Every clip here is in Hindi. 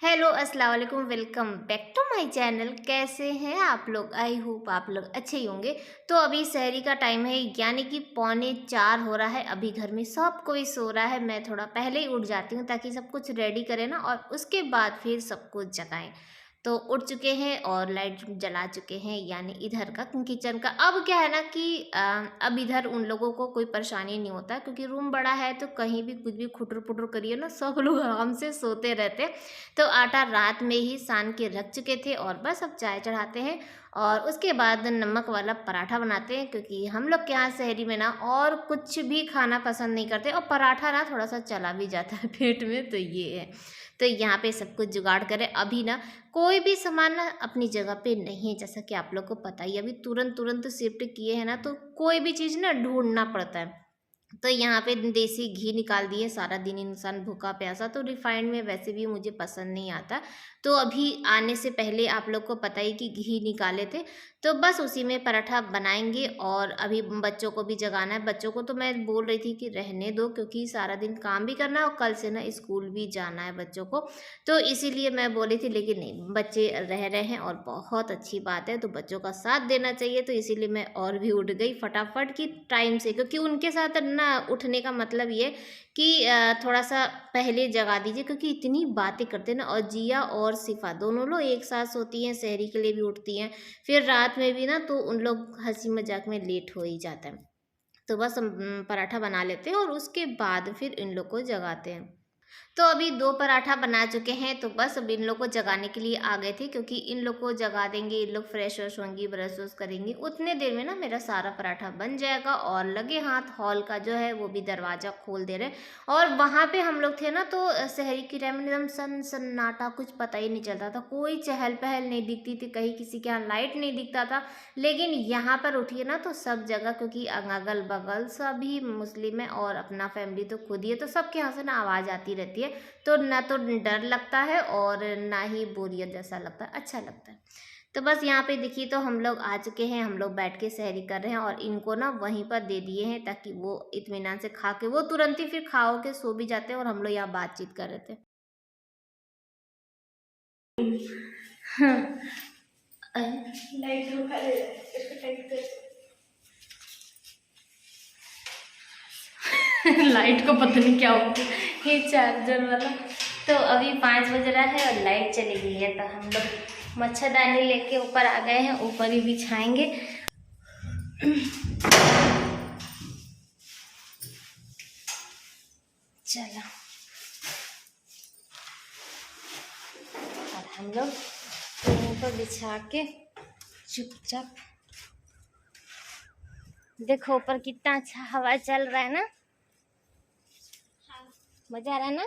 हेलो अस्सलाम वालेकुम, welcome back to my channel. कैसे हैं आप लोग? आई होप आप लोग अच्छे ही होंगे। तो अभी सहरी का टाइम है, यानी कि पौने 4 हो रहा है। अभी घर में सब कोई सो रहा है। मैं थोड़ा पहले ही उठ जाती हूँ ताकि सब कुछ रेडी करें ना, और उसके बाद फिर सबको जगाएं। तो उठ चुके हैं और लाइट जला चुके हैं, यानी इधर का किचन का। अब क्या है ना कि अब इधर उन लोगों को कोई परेशानी नहीं होता, क्योंकि रूम बड़ा है तो कहीं भी कुछ भी खुटर पुटर करिए ना, सब लोग आराम से सोते रहते। तो आटा रात में ही सान के रख चुके थे और बस अब चाय चढ़ाते हैं और उसके बाद नमक वाला पराठा बनाते हैं, क्योंकि हम लोग के यहाँ शहरी में ना और कुछ भी खाना पसंद नहीं करते, और पराठा ना थोड़ा सा चला भी जाता है पेट में, तो ये है। तो यहाँ पे सब कुछ जुगाड़ करें। अभी ना कोई भी सामान ना अपनी जगह पे नहीं है, जैसा कि आप लोग को पता ही है। अभी तुरंत तुरंत शिफ्ट किए हैं ना, तो कोई भी चीज़ ना ढूंढना पड़ता है। तो यहाँ पे देसी घी निकाल दिए। सारा दिन इंसान भूखा प्यासा, तो रिफाइंड में वैसे भी मुझे पसंद नहीं आता। तो अभी आने से पहले आप लोग को पता ही कि घी निकाले थे, तो बस उसी में पराठा बनाएंगे। और अभी बच्चों को भी जगाना है। बच्चों को तो मैं बोल रही थी कि रहने दो, क्योंकि सारा दिन काम भी करना है और कल से ना स्कूल भी जाना है बच्चों को। तो इसीलिए मैं बोली थी, लेकिन नहीं, बच्चे रह रहे हैं और बहुत अच्छी बात है, तो बच्चों का साथ देना चाहिए। तो इसीलिए मैं और भी उठ गई फटाफट की टाइम से, क्योंकि उनके साथ ना उठने का मतलब ये कि थोड़ा सा पहले जगा दीजिए, क्योंकि इतनी बातें करते हैं ना। और जिया और सिफा दोनों लोग एक साथ सोती हैं, शहरी के लिए भी उठती हैं, फिर रात में भी ना, तो उन लोग हंसी मजाक में लेट हो ही जाता है। तो बस हम पराठा बना लेते हैं और उसके बाद फिर इन लोग को जगाते हैं। तो अभी 2 पराठा बना चुके हैं, तो बस अब इन लोग को जगाने के लिए आ गए थे, क्योंकि इन लोग को जगा देंगे, इन लोग फ्रेश व्रेश होंगी, ब्रश व्रश करेंगी, उतने देर में ना मेरा सारा पराठा बन जाएगा। और लगे हाथ हॉल का जो है वो भी दरवाज़ा खोल दे रहे। और वहाँ पे हम लोग थे ना, तो शहरी के टाइम में एकदम सन्नाटा, कुछ पता ही नहीं चलता था, कोई चहल पहल नहीं दिखती थी, कहीं किसी के यहाँ लाइट नहीं दिखता था। लेकिन यहाँ पर उठिए ना, तो सब जगह, क्योंकि अगल बगल सभी मुस्लिम है और अपना फैमिली तो खुद ही है, तो सबके यहाँ से ना आवाज़ आती रहती है। तो ना तो डर लगता है और ना ही बोरियत जैसा लगता है, अच्छा लगता है। तो बस यहाँ पे देखिए, तो हम लोग आ चुके हैं, हम लोग बैठ के सहरी कर रहे हैं और इनको ना वहीं पर दे दिए हैं, ताकि वो इत्मीनान से खा के, वो तुरंत ही फिर खाओ के सो भी जाते हैं, और हम लोग यहाँ बातचीत कर रहे थे। हाँ। लाइट रुका दे रहा है, इसको टाइट कर। लाइट को पता नहीं क्या हो गया, ये चार्जर वाला। तो अभी 5 बज रहा है और लाइट चली गई है, तो हम लोग मच्छरदानी लेके ऊपर आ गए हैं, ऊपर ही बिछाएंगे। चलो, और हम लोग ऊपर बिछा के चुपचाप, देखो ऊपर कितना अच्छा हवा चल रहा है ना, मजा आ रहा है ना।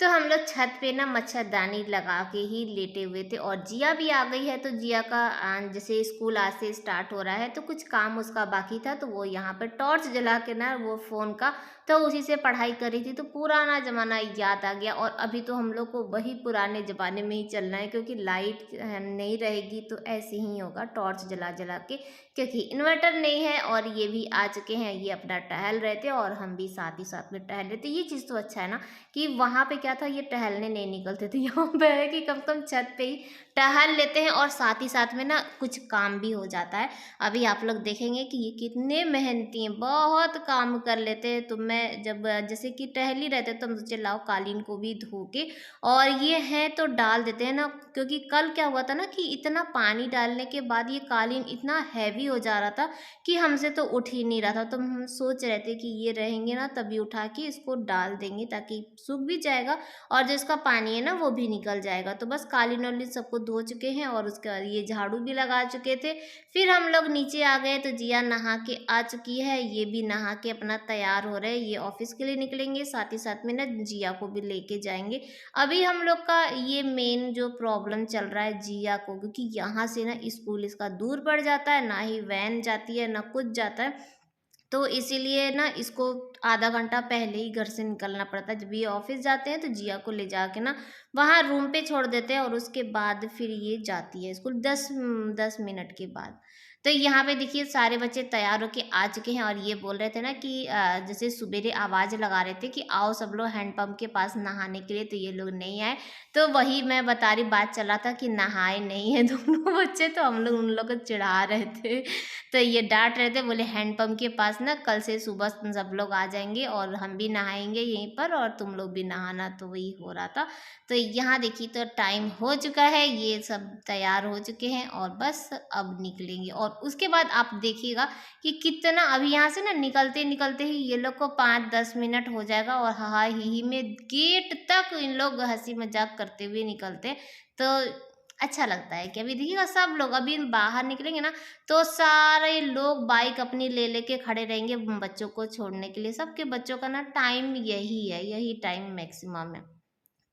तो हम लोग छत पे ना मच्छरदानी लगा के ही लेटे हुए थे, और जिया भी आ गई है। तो जिया का जैसे स्कूल आज से स्टार्ट हो रहा है, तो कुछ काम उसका बाकी था, तो वो यहाँ पर टॉर्च जला के ना, वो फ़ोन का, तो उसी से पढ़ाई कर रही थी। तो पुराना ज़माना याद आ गया, और अभी तो हम लोग को वही पुराने ज़माने में ही चलना है, क्योंकि लाइट नहीं रहेगी तो ऐसे ही होगा, टॉर्च जला जला के, क्योंकि इन्वर्टर नहीं है। और ये भी आ चुके हैं, ये अपना टहल रहे थे और हम भी साथ ही साथ में टहल रहे थे। ये चीज़ तो अच्छा है ना, कि वहाँ पे क्या था, ये टहलने नहीं निकलते थे। यहाँ पे है कि कम से कम छत पे ही टहल लेते हैं, और साथ ही साथ में ना कुछ काम भी हो जाता है। अभी आप लोग देखेंगे कि ये कितने मेहनती हैं, बहुत काम कर लेते हैं। तो मैं जब जैसे कि टहल ही रहते, तो हम सोचे लाओ कालीन को भी धो के, और ये है तो डाल देते हैं ना, क्योंकि कल क्या हुआ था ना, कि इतना पानी डालने के बाद ये कालीन इतना हैवी हो जा रहा था कि हमसे तो उठ ही नहीं रहा था। तो हम सोच रहे थे कि ये रहेंगे ना, तभी उठा के इसको डाल देंगे, ताकि सूख भी जाएगा और जो इसका पानी है ना, वो भी निकल जाएगा। तो बस कालीन वालीन सबको धो चुके हैं, और उसके बाद ये झाड़ू भी लगा चुके थे। फिर हम लोग नीचे आ गए, तो जिया नहा के आ चुकी है, ये भी नहा के अपना तैयार हो रहे हैं। ये ऑफिस के लिए निकलेंगे, साथ ही साथ में ना जिया को भी लेके जाएंगे। अभी हम लोग का ये मेन जो प्रॉब्लम चल रहा है जिया को, क्योंकि यहाँ से ना स्कूल इसका दूर पड़ जाता है, ना ही वैन जाती है ना कुछ जाता है। तो इसीलिए ना इसको आधा घंटा पहले ही घर से निकलना पड़ता है। जब ये ऑफिस जाते हैं, तो जिया को ले जाके ना वहाँ रूम पे छोड़ देते हैं, और उसके बाद फिर ये जाती है स्कूल 10 मिनट के बाद। तो यहाँ पे देखिए सारे बच्चे तैयार होके आ चुके हैं और ये बोल रहे थे ना कि जैसे सुबेरे आवाज़ लगा रहे थे कि आओ सब लोग हैंडपंप के पास नहाने के लिए, तो ये लोग नहीं आए। तो वही मैं बता रही, बात चला था कि नहाए नहीं है दोनों बच्चे, तो हम लोग उन लोग को चिढ़ा रहे थे। तो ये डांट रहे थे, बोले हैंडपंप के पास ना कल से सुबह सब लोग आ जाएंगे और हम भी नहाएंगे यहीं पर और तुम लोग भी नहाना। तो वही हो रहा था। तो यहाँ देखिए तो टाइम हो चुका है, ये सब तैयार हो चुके हैं और बस अब निकलेंगे। और उसके बाद आप देखिएगा कि कितना अभी यहाँ से ना निकलते निकलते ही ये लोग को 5-10 मिनट हो जाएगा और हा ही में गेट तक इन लोग हंसी मजाक करते हुए निकलते। तो अच्छा लगता है कि अभी देखिएगा सब लोग अभी बाहर निकलेंगे ना, तो सारे लोग बाइक अपनी ले लेके खड़े रहेंगे बच्चों को छोड़ने के लिए। सबके बच्चों का ना टाइम यही है, यही टाइम मैक्सिमम है।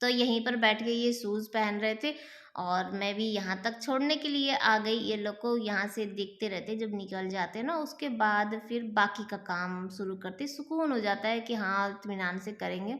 तो यहीं पर बैठ के ये शूज़ पहन रहे थे और मैं भी यहाँ तक छोड़ने के लिए आ गई। ये लोग को यहाँ से देखते रहते, जब निकल जाते हैं ना उसके बाद फिर बाकी का काम शुरू करते, सुकून हो जाता है कि हाँ इत्मीनान से करेंगे।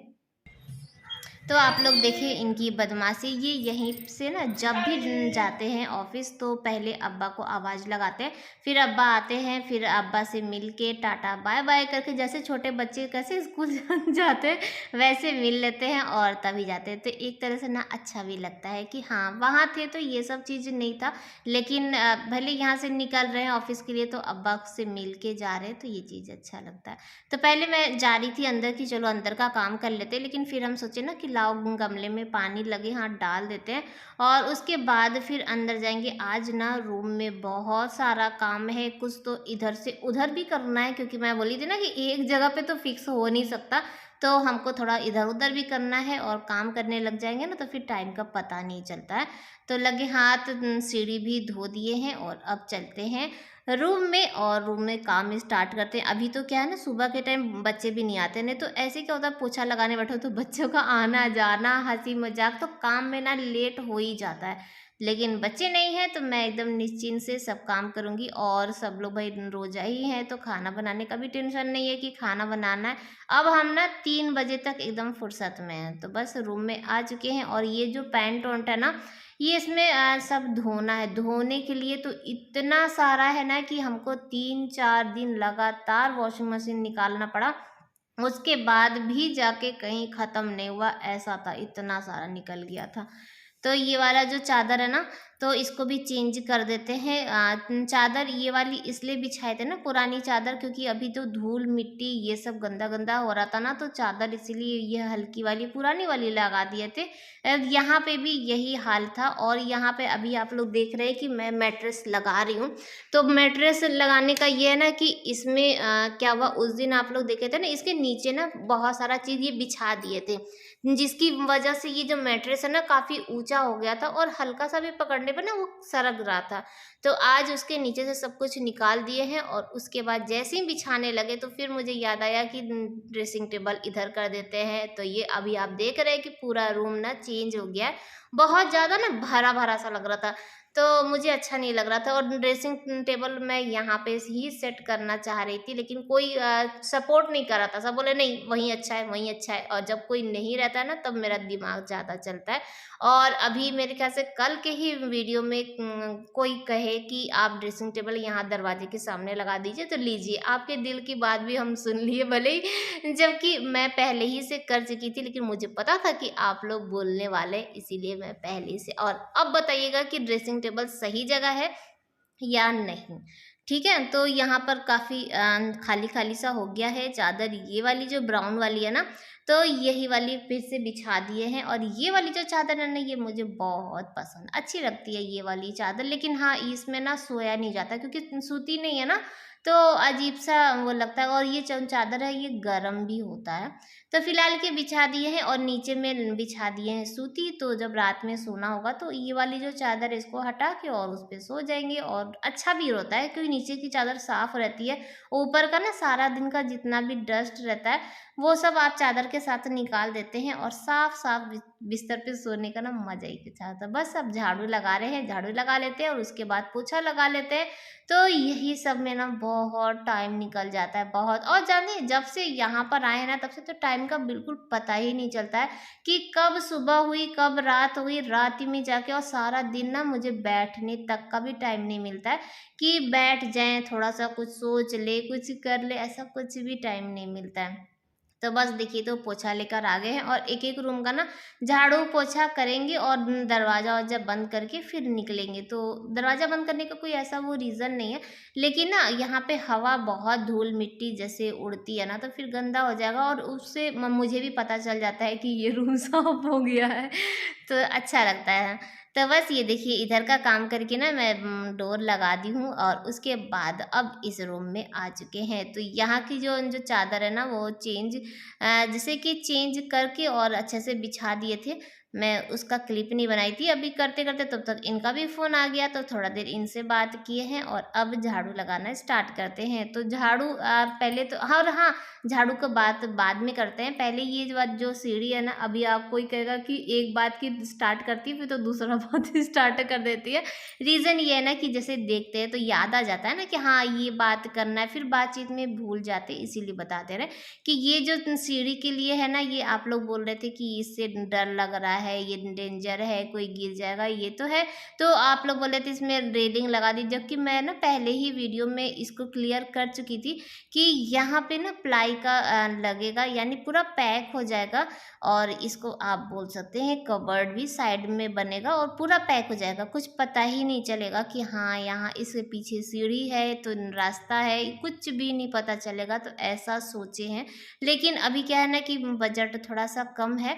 तो आप लोग देखिए इनकी बदमाशी, ये यहीं से ना जब भी जाते हैं ऑफिस तो पहले अब्बा को आवाज़ लगाते हैं, फिर अब्बा आते हैं, फिर अब्बा से मिल के टाटा बाय बाय करके, जैसे छोटे बच्चे कैसे स्कूल जाते हैं वैसे मिल लेते हैं और तभी जाते हैं। तो एक तरह से ना अच्छा भी लगता है कि हाँ वहाँ थे तो ये सब चीज़ नहीं था, लेकिन भले यहाँ से निकल रहे हैं ऑफिस के लिए तो अब्बा से मिल के जा रहे हैं, तो ये चीज़ अच्छा लगता है। तो पहले मैं जा रही थी अंदर की, चलो अंदर का काम कर लेते, लेकिन फिर हम सोचे ना कि लाओ गमले में पानी लगे हाथ डाल देते हैं और उसके बाद फिर अंदर जाएंगे। आज ना रूम में बहुत सारा काम है, कुछ तो इधर से उधर भी करना है, क्योंकि मैं बोली थी ना कि एक जगह पे तो फिक्स हो नहीं सकता, तो हमको थोड़ा इधर उधर भी करना है और काम करने लग जाएंगे ना तो फिर टाइम का पता नहीं चलता है। तो लगे हाथ सीढ़ी भी धो दिए हैं और अब चलते हैं रूम में और रूम में काम स्टार्ट करते हैं। अभी तो क्या है ना सुबह के टाइम बच्चे भी नहीं आते, नहीं तो ऐसे क्या होता है पोछा लगाने बैठो तो बच्चों का आना जाना हंसी मजाक, तो काम में ना लेट हो ही जाता है। लेकिन बच्चे नहीं हैं तो मैं एकदम निश्चिंत से सब काम करूँगी और सब लोग भाई रोजा ही हैं तो खाना बनाने का भी टेंशन नहीं है कि खाना बनाना है। अब हम ना 3 बजे तक एकदम फुर्सत में हैं, तो बस रूम में आ चुके हैं और ये जो पैंट वैंट है ना ये इसमें सब धोना है। धोने के लिए तो इतना सारा है ना कि हमको 3-4 दिन लगातार वॉशिंग मशीन निकालना पड़ा, उसके बाद भी जाके कहीं ख़त्म नहीं हुआ, ऐसा था इतना सारा निकल गया था। तो ये वाला जो चादर है ना तो इसको भी चेंज कर देते हैं। चादर ये वाली इसलिए बिछाए थे ना पुरानी चादर, क्योंकि अभी तो धूल मिट्टी ये सब गंदा गंदा हो रहा था ना, तो चादर इसीलिए ये हल्की वाली पुरानी वाली लगा दिए थे। यहाँ पे भी यही हाल था और यहाँ पे अभी आप लोग देख रहे हैं कि मैं मैट्रेस लगा रही हूँ। तो मैट्रेस लगाने का ये है ना कि इसमें क्या हुआ, उस दिन आप लोग देखे थे ना इसके नीचे ना बहुत सारा चीज़ ये बिछा दिए थे, जिसकी वजह से ये जो मैट्रेस है ना काफ़ी ऊंचा हो गया था और हल्का सा भी पकड़ने पर ना वो सरक रहा था। तो आज उसके नीचे से सब कुछ निकाल दिए हैं और उसके बाद जैसे ही बिछाने लगे तो फिर मुझे याद आया कि ड्रेसिंग टेबल इधर कर देते हैं। तो ये अभी आप देख रहे हैं कि पूरा रूम ना चेंज हो गया है, बहुत ज़्यादा ना भरा भरा सा लग रहा था, तो मुझे अच्छा नहीं लग रहा था। और ड्रेसिंग टेबल मैं यहाँ पे ही सेट करना चाह रही थी, लेकिन कोई सपोर्ट नहीं कर रहा था, सब बोले नहीं वहीं अच्छा है वहीं अच्छा है, और जब कोई नहीं रहता है ना तब मेरा दिमाग ज़्यादा चलता है। और अभी मेरे ख्याल से कल के ही वीडियो में कोई कहे कि आप ड्रेसिंग टेबल यहाँ दरवाजे के सामने लगा दीजिए तो लीजिए, आपके दिल की बात भी हम सुन लिए भले ही, जबकि मैं पहले ही से कर चुकी थी, लेकिन मुझे पता था कि आप लोग बोलने वाले, इसीलिए मैं पहले से। और अब बताइएगा कि ड्रेसिंग टेबल सही जगह है या नहीं। ठीक है, तो यहाँ पर काफ़ी खाली खाली सा हो गया है। चादर ये वाली जो ब्राउन वाली है ना तो यही वाली फिर से बिछा दिए हैं, और ये वाली जो चादर है ना ये मुझे बहुत पसंद अच्छी लगती है ये वाली चादर, लेकिन हाँ इसमें ना सोया नहीं जाता क्योंकि सूती नहीं है ना, तो अजीब सा वो लगता है। और ये जो चादर है ये गर्म भी होता है। तो फिलहाल के बिछा दिए हैं और नीचे में बिछा दिए हैं सूती, तो जब रात में सोना होगा तो ये वाली जो चादर है इसको हटा के और उस पर सो जाएंगे। और अच्छा भी होता है क्योंकि नीचे की चादर साफ रहती है, ऊपर का ना सारा दिन का जितना भी डस्ट रहता है वो सब आप चादर के साथ निकाल देते हैं और साफ-साफ बिस्तर पे सोने का ना मज़ा ही कुछ आता है। बस अब झाड़ू लगा रहे हैं, झाड़ू लगा लेते हैं और उसके बाद पोछा लगा लेते हैं। तो यही सब में ना बहुत टाइम निकल जाता है, बहुत। और जानिए, जब से यहाँ पर आए हैं ना, तब से तो टाइम का बिल्कुल पता ही नहीं चलता है कि कब सुबह हुई, कब रात हुई, रात ही में जाके, और सारा दिन ना मुझे बैठने तक का भी टाइम नहीं मिलता है कि बैठ जाएँ, थोड़ा-सा कुछ सोच लें, कुछ कर लें, ऐसा कुछ भी टाइम नहीं मिलता है। तो बस देखिए, तो पोछा लेकर आ गए हैं और एक-एक रूम का ना झाड़ू पोछा करेंगे और दरवाज़ा-वरवाज़ा बंद करके फिर निकलेंगे। तो दरवाज़ा बंद करने का कोई ऐसा वो रीज़न नहीं है, लेकिन ना यहाँ पे हवा बहुत धूल-मिट्टी जैसे उड़ती है ना, तो फिर गंदा हो जाएगा और उससे मुझे भी पता चल जाता है कि ये रूम साफ हो गया है, तो अच्छा लगता है। तो बस ये देखिए, इधर का काम करके ना मैं डोर लगा दी हूँ और उसके बाद अब इस रूम में आ चुके हैं। तो यहाँ की जो जो चादर है ना, वो जैसे कि चेंज करके और अच्छे से बिछा दिए थे। मैं उसका क्लिप नहीं बनाई थी। अभी करते-करते तब तक इनका भी फ़ोन आ गया, तो थोड़ा देर इनसे बात किए हैं और अब झाड़ू लगाना स्टार्ट करते हैं। तो झाड़ू पहले तो, और हाँ, झाड़ू का बात बाद में करते हैं। पहले ये जो बात, जो सीढ़ी है ना, अभी आप कोई कहेगा कि एक बात की स्टार्ट करती है, फिर तो दूसरा बात स्टार्ट कर देती है। रीज़न ये है ना कि जैसे देखते हैं तो याद आ जाता है ना कि हाँ, ये बात करना है, फिर बातचीत में भूल जाते हैं, इसीलिए बता दे रहे हैं कि ये जो सीढ़ी के लिए है ना, ये आप लोग बोल रहे थे कि इससे डर लग रहा है, ये डेंजर है, कोई गिर जाएगा, ये तो है। तो आप लोग बोल रहे थे इसमें रेलिंग लगा दी, जबकि मैं ना पहले ही वीडियो में इसको क्लियर कर चुकी थी कि यहाँ पे ना प्लाई का लगेगा, यानी पूरा पैक हो जाएगा और इसको आप बोल सकते हैं कबर्ड भी साइड में बनेगा और पूरा पैक हो जाएगा। कुछ पता ही नहीं चलेगा कि हाँ, यहाँ इसके पीछे सीढ़ी है तो रास्ता है, कुछ भी नहीं पता चलेगा। तो ऐसा सोचे हैं, लेकिन अभी क्या है ना कि बजट थोड़ा सा कम है,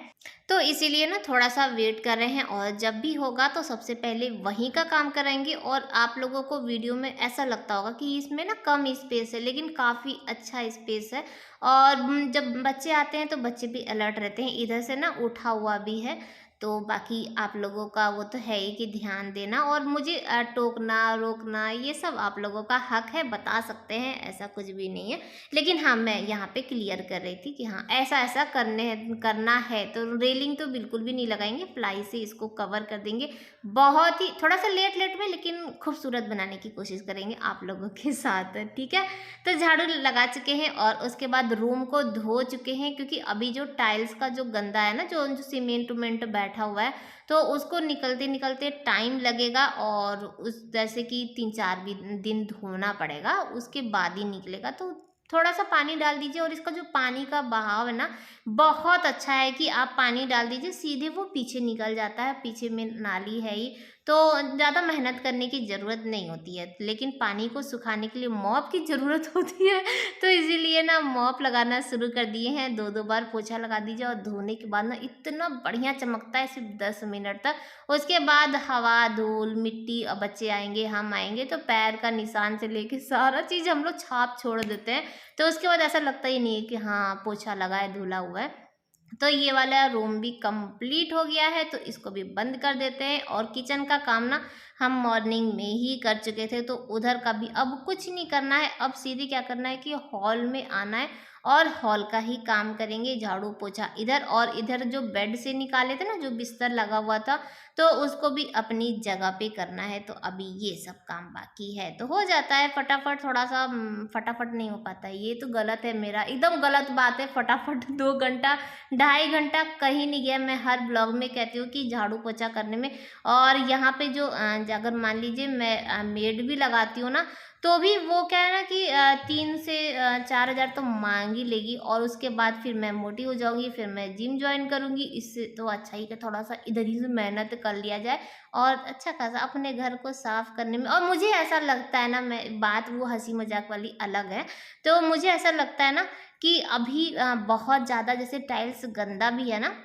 तो इसीलिए ना थोड़ा सा वेट कर रहे हैं और जब भी होगा तो सबसे पहले वहीं का काम कराएंगे। और आप लोगों को वीडियो में ऐसा लगता होगा कि इसमें ना कम स्पेस है, लेकिन काफ़ी अच्छा स्पेस है। और जब बच्चे आते हैं तो बच्चे भी अलर्ट रहते हैं, इधर से ना उठा हुआ भी है। तो बाकी आप लोगों का वो तो है ही कि ध्यान देना और मुझे टोकना रोकना ये सब आप लोगों का हक है, बता सकते हैं, ऐसा कुछ भी नहीं है। लेकिन हाँ, मैं यहाँ पे क्लियर कर रही थी कि हाँ, ऐसा ऐसा करना है। तो रेलिंग तो बिल्कुल भी नहीं लगाएंगे, प्लाई से इसको कवर कर देंगे। बहुत ही थोड़ा सा लेट लेट में, लेकिन खूबसूरत बनाने की कोशिश करेंगे आप लोगों के साथ, ठीक है। तो झाड़ू लगा चुके हैं और उसके बाद रूम को धो चुके हैं, क्योंकि अभी जो टाइल्स का जो गंदा है ना, जो जो सीमेंट उमेंट बैठा हुआ है, तो उसको निकलते निकलते टाइम लगेगा और उस जैसे कि 3-4 भी दिन धोना पड़ेगा, उसके बाद ही निकलेगा। तो थोड़ा सा पानी डाल दीजिए और इसका जो पानी का बहाव है ना, बहुत अच्छा है कि आप पानी डाल दीजिए, सीधे वो पीछे निकल जाता है, पीछे में नाली है ही, तो ज़्यादा मेहनत करने की ज़रूरत नहीं होती है। लेकिन पानी को सुखाने के लिए मॉप की ज़रूरत होती है, तो इसीलिए ना मॉप लगाना शुरू कर दिए हैं। 2-2 बार पोछा लगा दीजिए और धोने के बाद ना इतना बढ़िया चमकता है, सिर्फ 10 मिनट तक। उसके बाद हवा, धूल, मिट्टी, अब बच्चे आएँगे, हम आएँगे, तो पैर का निशान से लेके सारा चीज़ हम लोग छाप छोड़ देते हैं। तो उसके बाद ऐसा लगता ही नहीं है कि हाँ, पोछा लगा है, धुला हुआ है। तो ये वाला रूम भी कंप्लीट हो गया है, तो इसको भी बंद कर देते हैं। और किचन का काम ना हम मॉर्निंग में ही कर चुके थे, तो उधर का भी अब कुछ नहीं करना है। अब सीधे क्या करना है कि हॉल में आना है और हॉल का ही काम करेंगे, झाड़ू पोछा इधर। और इधर जो बेड से निकाले थे ना, जो बिस्तर लगा हुआ था, तो उसको भी अपनी जगह पे करना है। तो अभी ये सब काम बाकी है, तो हो जाता है फटाफट। थोड़ा सा फटाफट नहीं हो पाता है, ये तो गलत है मेरा, एकदम गलत बात है। फटाफट 2 घंटा 2.5 घंटा कहीं नहीं गया। मैं हर ब्लॉग में कहती हूँ कि झाड़ू पोछा करने में। और यहाँ पे जो अगर मान लीजिए मैं मेड भी लगाती हूँ ना, तो भी वो क्या है ना कि 3 से 4 हज़ार तो मांग ही लेगी। और उसके बाद फिर मैं मोटी हो जाऊंगी, फिर मैं जिम ज्वाइन करूंगी। इससे तो अच्छा ही कि थोड़ा सा इधर ही से मेहनत कर लिया जाए और अच्छा खासा अपने घर को साफ करने में। और मुझे ऐसा लगता है ना, मैं बात वो हंसी मजाक वाली अलग है, तो मुझे ऐसा लगता है ना कि अभी बहुत ज़्यादा जैसे टाइल्स गंदा भी है ना,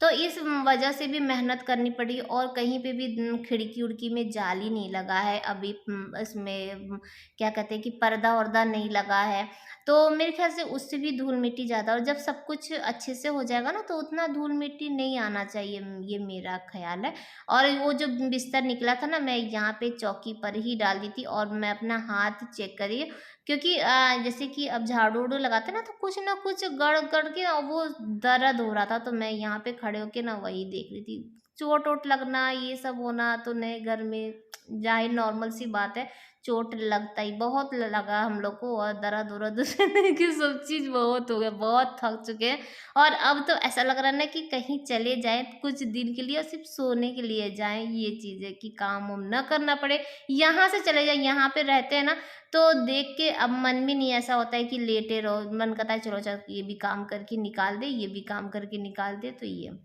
तो इस वजह से भी मेहनत करनी पड़ी। और कहीं पे भी खिड़की उड़की में जाली नहीं लगा है अभी, इसमें क्या कहते हैं कि पर्दा वर्दा नहीं लगा है। तो मेरे ख्याल से उससे भी धूल मिट्टी ज़्यादा, और जब सब कुछ अच्छे से हो जाएगा ना तो उतना धूल मिट्टी नहीं आना चाहिए, ये मेरा ख़्याल है। और वो जो बिस्तर निकला था ना, मैं यहाँ पे चौकी पर ही डाल दी थी, और मैं अपना हाथ चेक करिए, क्योंकि जैसे कि अब झाड़ू-वाड़ू लगाते हैं ना तो कुछ ना कुछ गड़-गड़ के वो दर्द हो रहा था, तो मैं यहाँ पे खड़े होके ना वही देख रही थी। चोट-वोट लगना, ये सब होना तो नए घर में ज़ाहिर नॉर्मल सी बात है, चोट लगता ही बहुत लगा हम लोग को, और दर्द-उर्द सहने की सब चीज़ बहुत हो गया, बहुत थक चुके हैं। और अब तो ऐसा लग रहा है ना कि कहीं चले जाएँ कुछ दिन के लिए, और सिर्फ़ सोने के लिए जाएँ, ये चीज़ है कि काम-वाम ना करना पड़े। यहाँ से चले जाएँ, यहाँ पे रहते हैं ना तो देख के अब मन भी नहीं ऐसा होता है कि लेटे रहो, मन करता है चलो चल ये भी काम करके निकाल दे, ये भी काम करके निकाल दे, तो ये।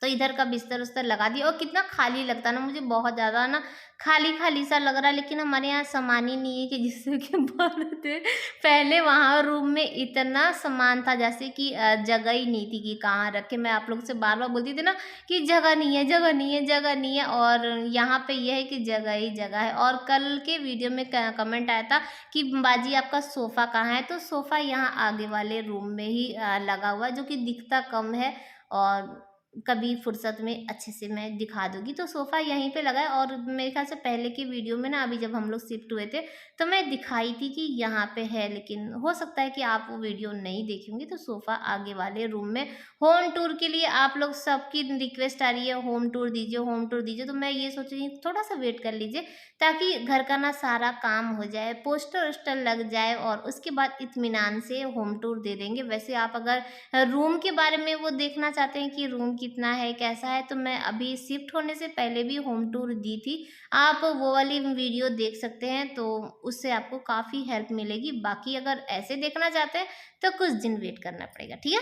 तो इधर का बिस्तर-उस्तर लगा दिया, और कितना खाली लगता है ना, मुझे बहुत ज़्यादा ना खाली-खाली सा लग रहा है, लेकिन हमारे यहाँ सामान ही नहीं है कि जिससे कि भर दें। पहले वहाँ रूम में इतना सामान था, जैसे कि जगह ही नहीं थी कि कहाँ रखें। मैं आप लोग से बार-बार बोलती थी ना कि जगह नहीं है, जगह नहीं है, जगह नहीं है, और यहाँ पे ये है कि जगह ही जगह है। और कल के वीडियो में क कमेंट आया था कि बाजी आपका सोफ़ा कहाँ है? तो सोफ़ा यहाँ आगे वाले रूम में ही लगा हुआ है, जो कि दिखता कम है, और कभी फुर्सत में अच्छे से मैं दिखा दूँगी। तो सोफ़ा यहीं पे लगा है, और मेरे ख़्याल से पहले की वीडियो में ना, अभी जब हम लोग शिफ्ट हुए थे, तो मैं दिखाई थी कि यहाँ पे है, लेकिन हो सकता है कि आप वो वीडियो नहीं देखी होंगी। तो सोफ़ा आगे वाले रूम में, होम टूर के लिए आप लोग सबकी रिक्वेस्ट आ रही है, होम टूर दीजिए, होम टूर दीजिए। तो मैं ये सोच रही हूँ थोड़ा-सा वेट कर लीजिए, ताकि घर का ना सारा काम हो जाए, पोस्टर-वोस्टर लग जाए, और उसके बाद इत्मीनान से होम टूर दे देंगे। वैसे आप अगर रूम के बारे में वो देखना चाहते हैं कि रूम कितना है, कैसा है, तो मैं अभी शिफ्ट होने से पहले भी होम टूर दी थी। आप वो वाली वीडियो देख सकते हैं, तो उससे आपको काफ़ी हेल्प मिलेगी। बाकी अगर ऐसे देखना चाहते हैं, तो कुछ दिन वेट करना पड़ेगा, ठीक है?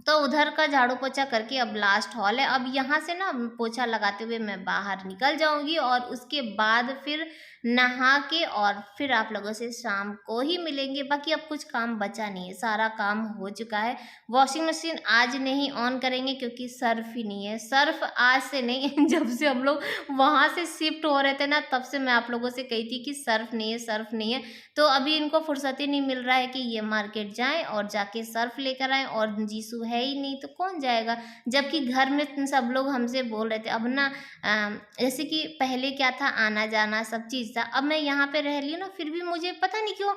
तो उधर का झाड़ू पोछा करके अब लास्ट हॉल है। अब यहाँ से ना पोछा लगाते हुए मैं बाहर निकल जाऊँगी, और उसके बाद फिर नहा के, और फिर आप लोगों से शाम को ही मिलेंगे। बाकी अब कुछ काम बचा नहीं है, सारा काम हो चुका है। वॉशिंग मशीन आज नहीं ऑन करेंगे, क्योंकि सर्फ़ ही नहीं है। सर्फ़ आज से नहीं जब से हम लोग वहाँ से शिफ्ट हो रहे थे ना, तब से मैं आप लोगों से कही थी कि सर्फ़ नहीं है, सर्फ़ नहीं है। तो अभी इनको फुर्सत ही नहीं मिल रहा है कि ये मार्केट जाएँ और जाके सर्फ़ लेकर आएँ, और जीसू है ही नहीं तो कौन जाएगा? जबकि घर में सब लोग हमसे बोल रहे थे। अब ना जैसे कि पहले क्या था, आना-जाना सब चीज़ था। अब मैं यहाँ पे रह रही हूँ ना, फिर भी मुझे पता नहीं क्यों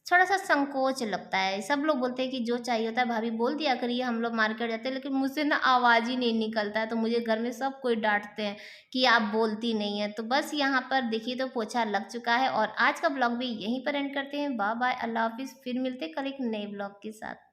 थोड़ा-सा संकोच लगता है। सब लोग बोलते हैं कि जो चाहिए होता है भाभी बोल दिया करिए, हम लोग मार्केट जाते हैं, लेकिन मुझसे ना आवाज़ ही नहीं निकलता है, तो मुझे घर में सब कोई डाँटते हैं कि आप बोलती नहीं हैं। तो बस यहाँ पर देखिए, तो पोछा लग चुका है, और आज का ब्लॉग भी यहीं पर एंड करते हैं। बाय बाय, अल्लाह हाफ़िज़। फिर मिलते हैं कल एक नए ब्लॉग के साथ।